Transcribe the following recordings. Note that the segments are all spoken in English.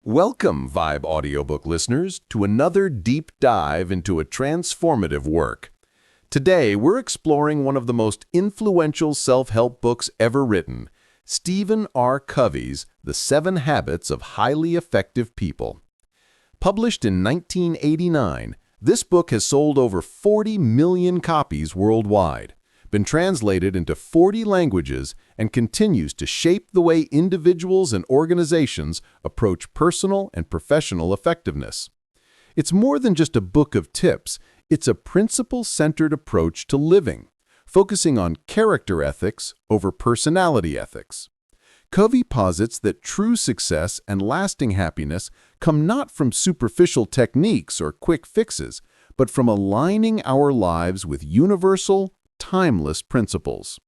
Welcome, Vibe Audiobook listeners, to another deep dive into a transformative work. Today, we're exploring one of the most influential self-help books ever written, Stephen R. Covey's The 7 Habits of Highly Effective People. Published in 1989, this book has sold over 40 million copies worldwide, been translated into 40 languages, and continues to shape the way individuals and organizations approach personal and professional effectiveness. It's more than just a book of tips, it's a principle-centered approach to living, focusing on character ethics over personality ethics. Covey posits that true success and lasting happiness come not from superficial techniques or quick fixes, but from aligning our lives with universal, timeless principles.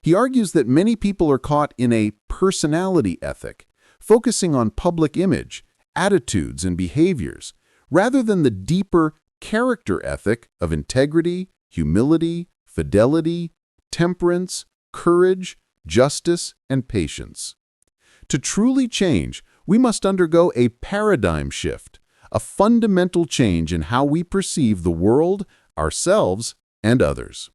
He argues that many people are caught in a personality ethic, focusing on public image, attitudes, and behaviors, rather than the deeper character ethic of integrity, humility, fidelity, temperance, courage, justice, and patience. To truly change, we must undergo a paradigm shift, a fundamental change in how we perceive the world, ourselves, and others.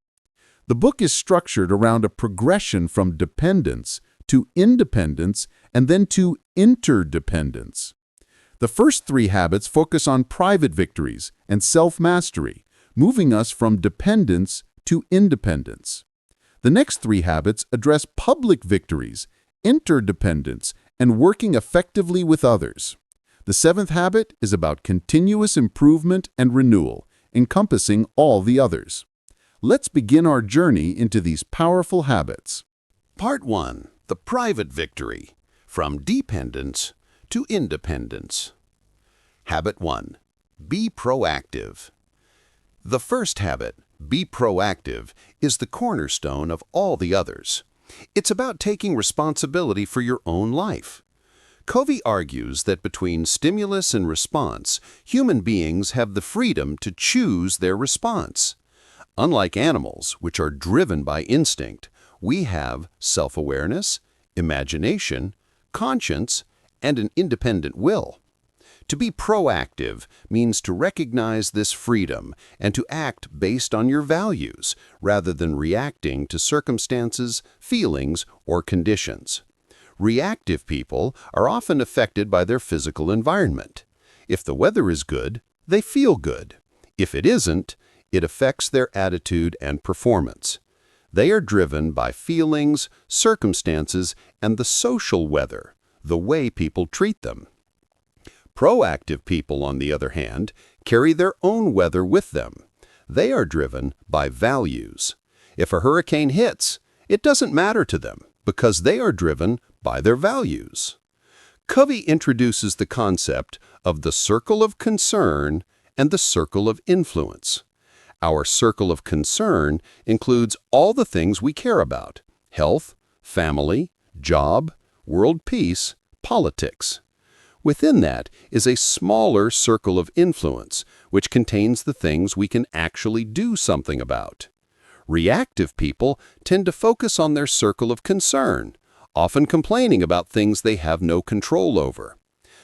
The book is structured around a progression from dependence to independence and then to interdependence. The first 3 habits focus on private victories and self-mastery, moving us from dependence to independence. The next 3 habits address public victories, interdependence, and working effectively with others. The 7th habit is about continuous improvement and renewal, encompassing all the others. Let's begin our journey into these powerful habits. Part 1. The Private Victory, From Dependence to Independence. Habit 1. Be proactive. The first habit, be proactive, is the cornerstone of all the others. It's about taking responsibility for your own life. Covey argues that between stimulus and response, human beings have the freedom to choose their response. Unlike animals, which are driven by instinct, we have self-awareness, imagination, conscience, and an independent will. To be proactive means to recognize this freedom and to act based on your values, rather than reacting to circumstances, feelings, or conditions. Reactive people are often affected by their physical environment. If the weather is good, they feel good. If it isn't, it affects their attitude and performance. They are driven by feelings, circumstances, and the social weather, the way people treat them. Proactive people, on the other hand, carry their own weather with them. They are driven by values. If a hurricane hits, it doesn't matter to them because they are driven by their values. Covey introduces the concept of the circle of concern and the circle of influence. Our circle of concern includes all the things we care about: health, family, job, world peace, politics. Within that is a smaller circle of influence, which contains the things we can actually do something about. Reactive people tend to focus on their circle of concern, often complaining about things they have no control over.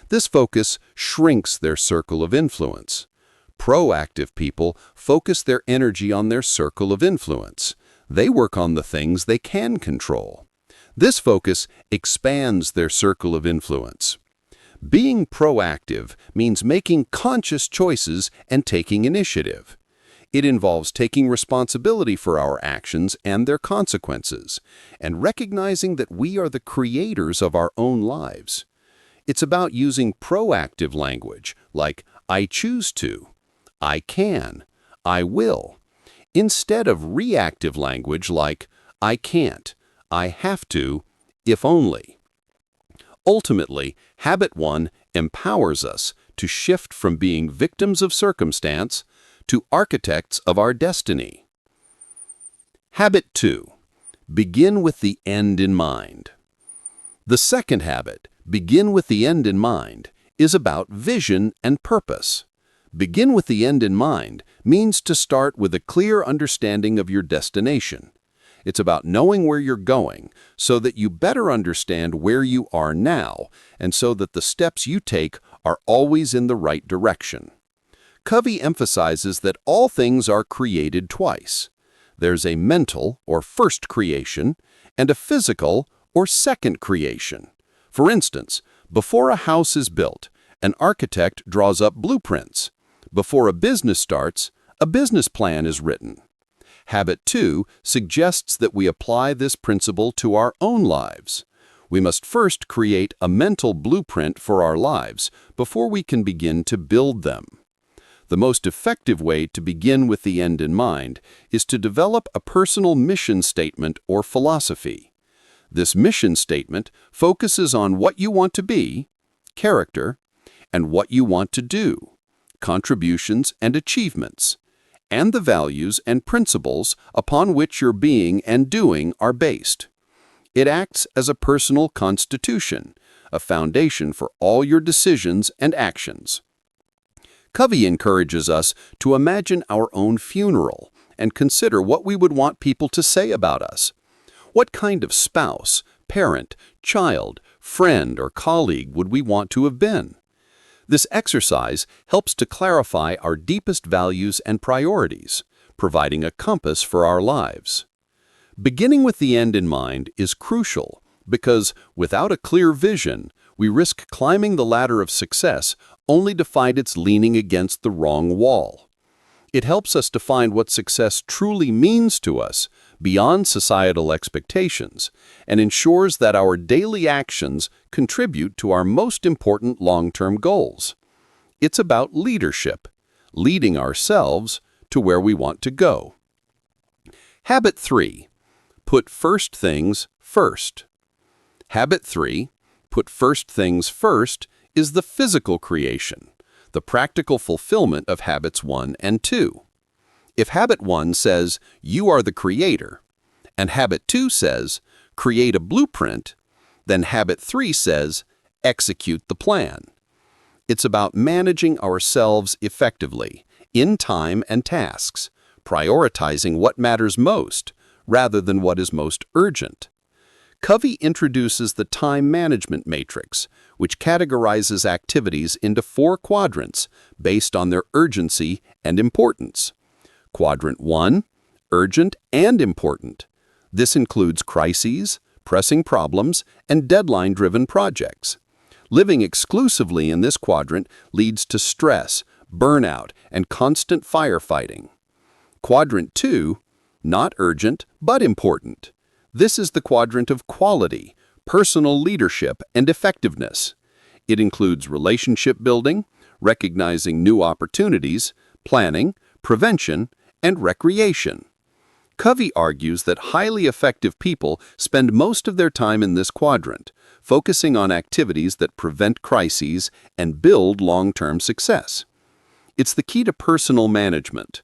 This focus shrinks their circle of influence. Proactive people focus their energy on their circle of influence. They work on the things they can control. This focus expands their circle of influence. Being proactive means making conscious choices and taking initiative. It involves taking responsibility for our actions and their consequences, and recognizing that we are the creators of our own lives. It's about using proactive language like "I choose to," "I can," "I will," instead of reactive language like "I can't," "I have to," "if only." Ultimately, Habit 1 empowers us to shift from being victims of circumstance to architects of our destiny. Habit 2. Begin with the end in mind. The second habit, begin with the end in mind, is about vision and purpose. Begin with the end in mind means to start with a clear understanding of your destination. It's about knowing where you're going so that you better understand where you are now and so that the steps you take are always in the right direction. Covey emphasizes that all things are created twice. There's a mental, or first creation, and a physical, or second creation. For instance, before a house is built, an architect draws up blueprints. Before a business starts, a business plan is written. Habit 2 suggests that we apply this principle to our own lives. We must first create a mental blueprint for our lives before we can begin to build them. The most effective way to begin with the end in mind is to develop a personal mission statement or philosophy. This mission statement focuses on what you want to be, character, and what you want to do, contributions and achievements, and the values and principles upon which your being and doing are based. It acts as a personal constitution, a foundation for all your decisions and actions. Covey encourages us to imagine our own funeral and consider what we would want people to say about us. What kind of spouse, parent, child, friend, or colleague would we want to have been? This exercise helps to clarify our deepest values and priorities, providing a compass for our lives. Beginning with the end in mind is crucial because, without a clear vision, we risk climbing the ladder of success only to find it's leaning against the wrong wall. It helps us to find what success truly means to us beyond societal expectations and ensures that our daily actions contribute to our most important long-term goals. It's about leadership, leading ourselves to where we want to go. Habit 3. Put first things first. Habit 3. Put first things first is the physical creation, the practical fulfillment of habits 1 and 2. If habit 1 says, you are the creator, and habit 2 says, create a blueprint, then habit 3 says, execute the plan. It's about managing ourselves effectively, in time and tasks, prioritizing what matters most, rather than what is most urgent. Covey introduces the time management matrix, which categorizes activities into 4 quadrants based on their urgency and importance. Quadrant 1, urgent and important. This includes crises, pressing problems, and deadline-driven projects. Living exclusively in this quadrant leads to stress, burnout, and constant firefighting. Quadrant 2, not urgent but important. This is the quadrant of quality, personal leadership, and effectiveness. It includes relationship building, recognizing new opportunities, planning, prevention, and recreation. Covey argues that highly effective people spend most of their time in this quadrant, focusing on activities that prevent crises and build long-term success. It's the key to personal management.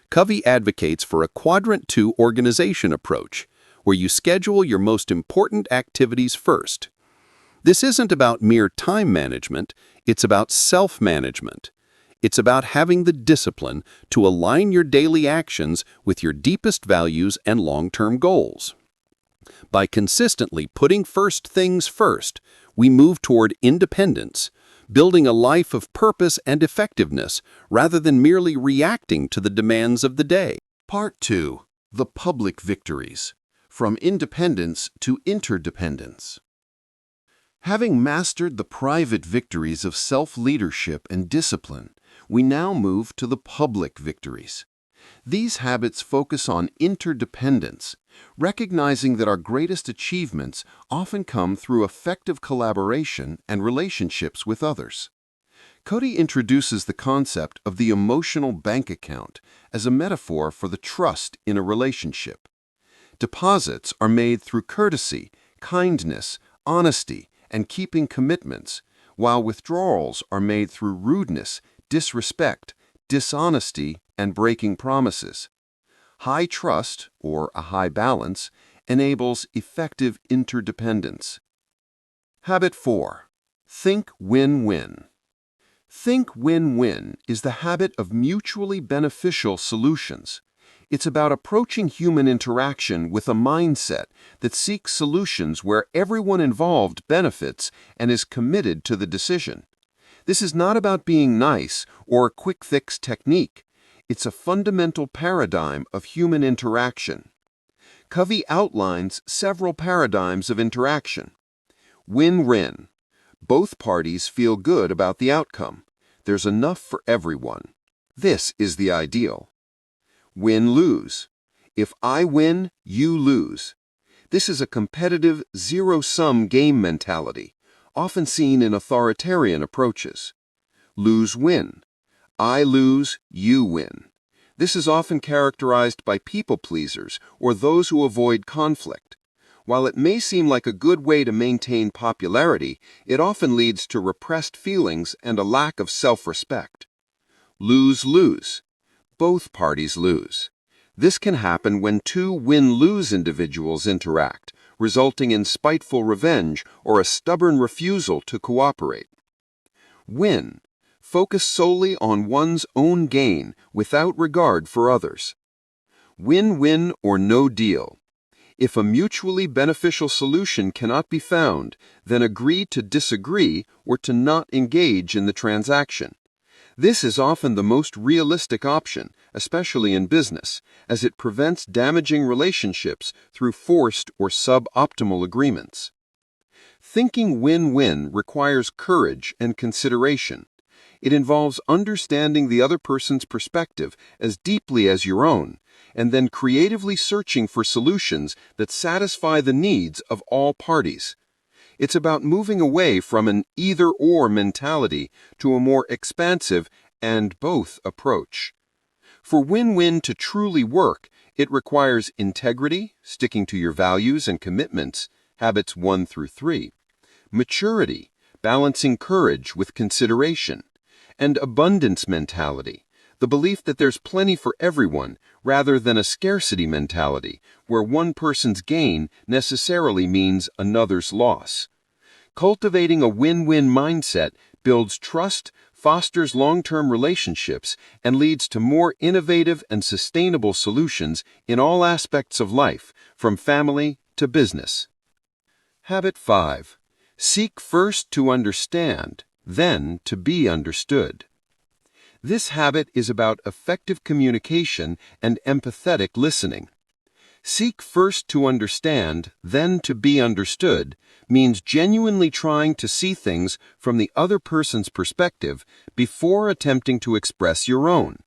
Covey advocates for a Quadrant 2 organization approach, where you schedule your most important activities first. This isn't about mere time management, it's about self-management. It's about having the discipline to align your daily actions with your deepest values and long-term goals. By consistently putting first things first, we move toward independence, building a life of purpose and effectiveness rather than merely reacting to the demands of the day. Part 2. The Public Victories. From Independence to Interdependence. Having mastered the private victories of self-leadership and discipline, we now move to the public victories. These habits focus on interdependence, recognizing that our greatest achievements often come through effective collaboration and relationships with others. Covey introduces the concept of the emotional bank account as a metaphor for the trust in a relationship. Deposits are made through courtesy, kindness, honesty, and keeping commitments, while withdrawals are made through rudeness, disrespect, dishonesty, and breaking promises. High trust, or a high balance, enables effective interdependence. Habit 4. Think win-win. Think win-win is the habit of mutually beneficial solutions. It's about approaching human interaction with a mindset that seeks solutions where everyone involved benefits and is committed to the decision. This is not about being nice or a quick-fix technique. It's a fundamental paradigm of human interaction. Covey outlines several paradigms of interaction. Win-win. Both parties feel good about the outcome. There's enough for everyone. This is the ideal. Win-lose. If I win, you lose. This is a competitive, zero-sum game mentality, often seen in authoritarian approaches. Lose-win. I lose, you win. This is often characterized by people-pleasers or those who avoid conflict. While it may seem like a good way to maintain popularity, it often leads to repressed feelings and a lack of self-respect. Lose-lose. Both parties lose. This can happen when two win-lose individuals interact, resulting in spiteful revenge or a stubborn refusal to cooperate. Win. Focus solely on one's own gain without regard for others. Win-win or no deal. If a mutually beneficial solution cannot be found, then agree to disagree or to not engage in the transaction. This is often the most realistic option, especially in business, as it prevents damaging relationships through forced or suboptimal agreements. Thinking win-win requires courage and consideration. It involves understanding the other person's perspective as deeply as your own, and then creatively searching for solutions that satisfy the needs of all parties. It's about moving away from an either-or mentality to a more expansive and both approach. For win-win to truly work, it requires integrity, sticking to your values and commitments, habits 1 through 3, maturity, balancing courage with consideration, and abundance mentality, the belief that there's plenty for everyone rather than a scarcity mentality where one person's gain necessarily means another's loss. Cultivating a win-win mindset builds trust, fosters long-term relationships, and leads to more innovative and sustainable solutions in all aspects of life, from family to business. Habit 5. Seek first to understand, then to be understood. This habit is about effective communication and empathetic listening. Seek first to understand, then to be understood means genuinely trying to see things from the other person's perspective before attempting to express your own.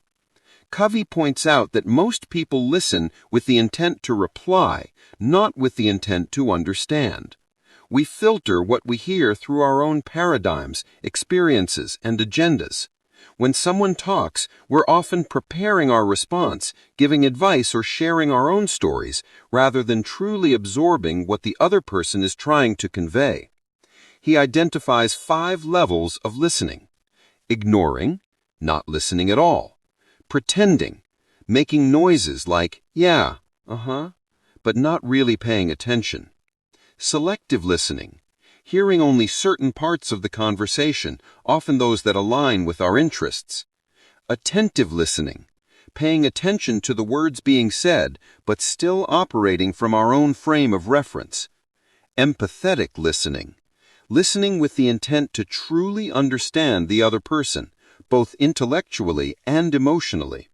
Covey points out that most people listen with the intent to reply, not with the intent to understand. We filter what we hear through our own paradigms, experiences, and agendas. When someone talks, we're often preparing our response, giving advice or sharing our own stories, rather than truly absorbing what the other person is trying to convey. He identifies 5 levels of listening: ignoring, not listening at all; pretending, making noises like, yeah, but not really paying attention; selective listening, hearing only certain parts of the conversation, often those that align with our interests; attentive listening, paying attention to the words being said, but still operating from our own frame of reference; empathetic listening, listening with the intent to truly understand the other person, both intellectually and emotionally.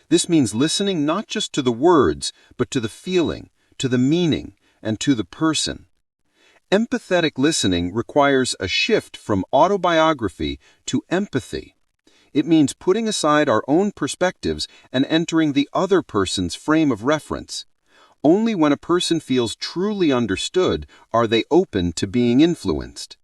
This means listening not just to the words, but to the feeling, to the meaning, and to the person. Empathetic listening requires a shift from autobiography to empathy. It means putting aside our own perspectives and entering the other person's frame of reference. Only when a person feels truly understood are they open to being influenced.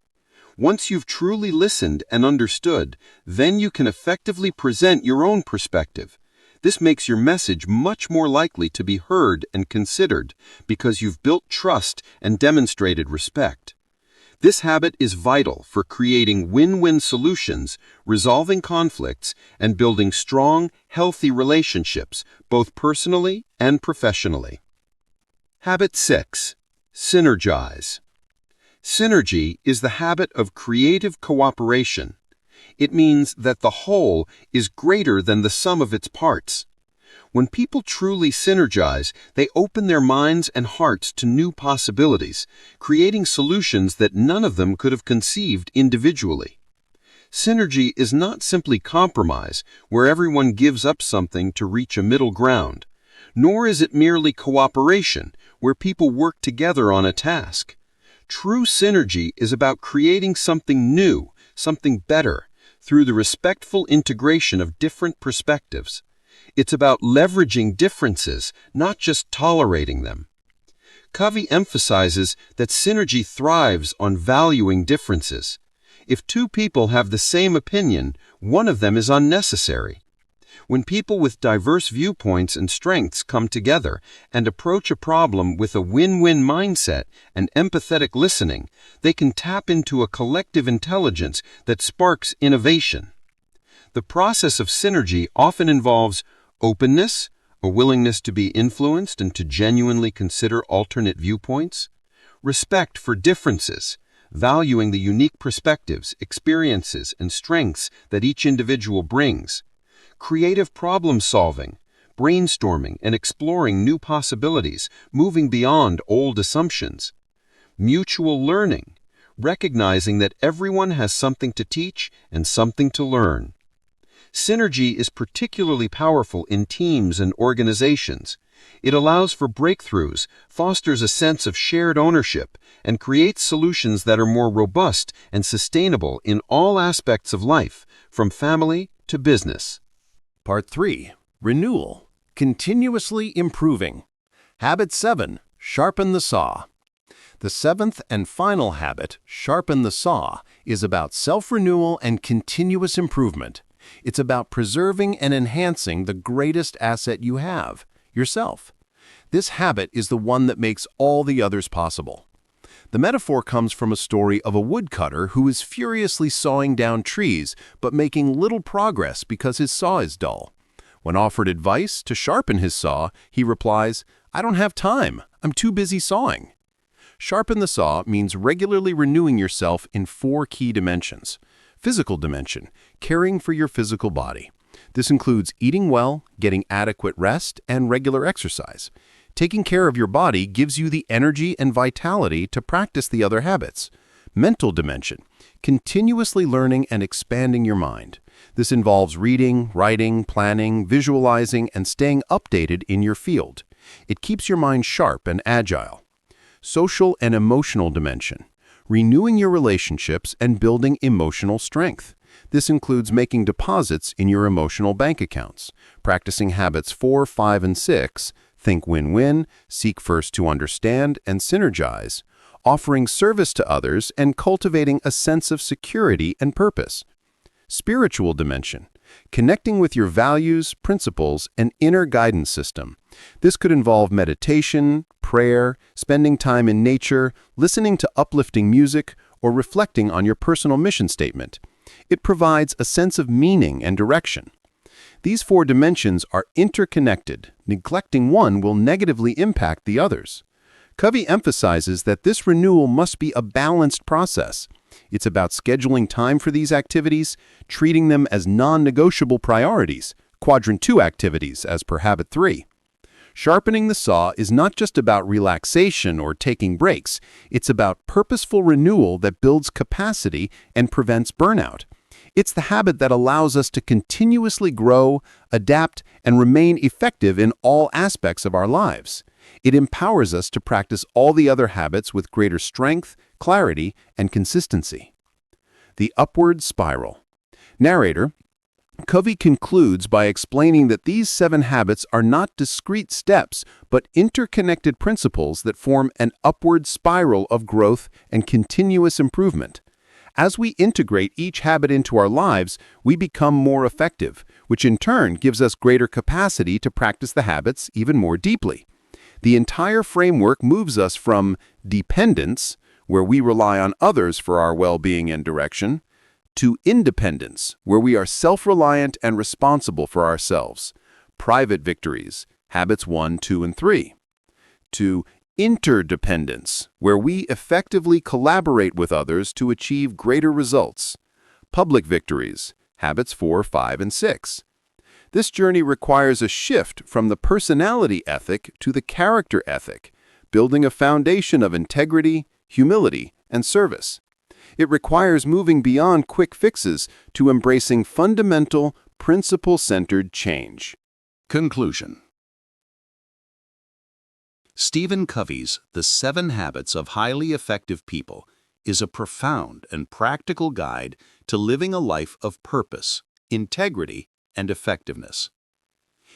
Once you've truly listened and understood, then you can effectively present your own perspective. This makes your message much more likely to be heard and considered because you've built trust and demonstrated respect. This habit is vital for creating win-win solutions, resolving conflicts, and building strong, healthy relationships, both personally and professionally. Habit 6. Synergize. Synergy is the habit of creative cooperation. It means that the whole is greater than the sum of its parts. When people truly synergize, they open their minds and hearts to new possibilities, creating solutions that none of them could have conceived individually. Synergy is not simply compromise, where everyone gives up something to reach a middle ground, nor is it merely cooperation, where people work together on a task. True synergy is about creating something new, something better, through the respectful integration of different perspectives. It's about leveraging differences, not just tolerating them. Covey emphasizes that synergy thrives on valuing differences. If two people have the same opinion, one of them is unnecessary. When people with diverse viewpoints and strengths come together and approach a problem with a win-win mindset and empathetic listening, they can tap into a collective intelligence that sparks innovation. The process of synergy often involves openness, a willingness to be influenced and to genuinely consider alternate viewpoints, respect for differences, valuing the unique perspectives, experiences, and strengths that each individual brings, creative problem-solving, brainstorming and exploring new possibilities, moving beyond old assumptions, mutual learning, recognizing that everyone has something to teach and something to learn. Synergy is particularly powerful in teams and organizations. It allows for breakthroughs, fosters a sense of shared ownership, and creates solutions that are more robust and sustainable in all aspects of life, from family to business. Part 3. Renewal. Continuously improving. Habit 7. Sharpen the saw. The seventh and final habit, sharpen the saw, is about self-renewal and continuous improvement. It's about preserving and enhancing the greatest asset you have, yourself. This habit is the one that makes all the others possible. The metaphor comes from a story of a woodcutter who is furiously sawing down trees but making little progress because his saw is dull. When offered advice to sharpen his saw, he replies, "I don't have time. I'm too busy sawing." Sharpen the saw means regularly renewing yourself in 4 key dimensions. Physical dimension, caring for your physical body. This includes eating well, getting adequate rest, and regular exercise. Taking care of your body gives you the energy and vitality to practice the other habits. Mental dimension, continuously learning and expanding your mind. This involves reading, writing, planning, visualizing, and staying updated in your field. It keeps your mind sharp and agile. Social and emotional dimension, renewing your relationships and building emotional strength. This includes making deposits in your emotional bank accounts, practicing habits 4, 5, and 6, think win-win, seek first to understand, and synergize, offering service to others, and cultivating a sense of security and purpose. Spiritual dimension, connecting with your values, principles, and inner guidance system. This could involve meditation, prayer, spending time in nature, listening to uplifting music, or reflecting on your personal mission statement. It provides a sense of meaning and direction. These 4 dimensions are interconnected. Neglecting one will negatively impact the others. Covey emphasizes that this renewal must be a balanced process. It's about scheduling time for these activities, treating them as non-negotiable priorities, quadrant 2 activities as per habit 3. Sharpening the saw is not just about relaxation or taking breaks. It's about purposeful renewal that builds capacity and prevents burnout. It's the habit that allows us to continuously grow, adapt, and remain effective in all aspects of our lives. It empowers us to practice all the other habits with greater strength, clarity, and consistency. The upward spiral. Narrator, Covey concludes by explaining that these 7 habits are not discrete steps, but interconnected principles that form an upward spiral of growth and continuous improvement. As we integrate each habit into our lives, we become more effective, which in turn gives us greater capacity to practice the habits even more deeply. The entire framework moves us from dependence, where we rely on others for our well-being and direction, to independence, where we are self-reliant and responsible for ourselves, private victories, habits 1, 2, and 3, to interdependence, where we effectively collaborate with others to achieve greater results, public victories, habits 4, 5, and 6. This journey requires a shift from the personality ethic to the character ethic, building a foundation of integrity, humility, and service. It requires moving beyond quick fixes to embracing fundamental, principle-centered change. Conclusion. Stephen Covey's The 7 Habits of Highly Effective People is a profound and practical guide to living a life of purpose, integrity, and effectiveness.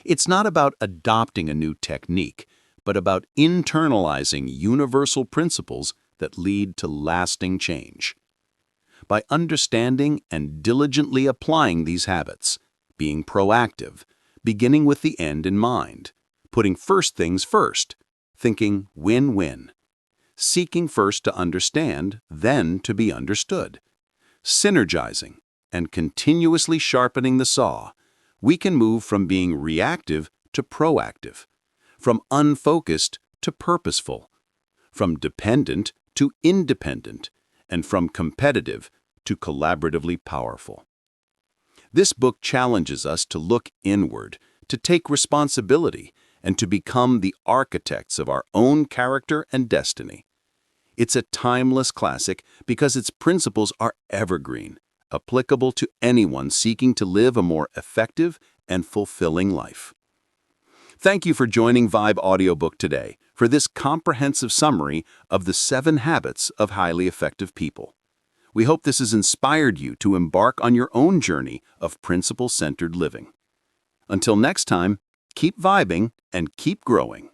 It's not about adopting a new technique, but about internalizing universal principles that lead to lasting change. By understanding and diligently applying these habits, being proactive, beginning with the end in mind, putting first things first, thinking win-win, seeking first to understand, then to be understood, synergizing, and continuously sharpening the saw, we can move from being reactive to proactive, from unfocused to purposeful, from dependent to independent, and from competitive to collaboratively powerful. This book challenges us to look inward, to take responsibility, and to become the architects of our own character and destiny. It's a timeless classic because its principles are evergreen, applicable to anyone seeking to live a more effective and fulfilling life. Thank you for joining Vibe Audiobook today for this comprehensive summary of the 7 habits of highly effective people. We hope this has inspired you to embark on your own journey of principle-centered living. Until next time, keep vibing and keep growing.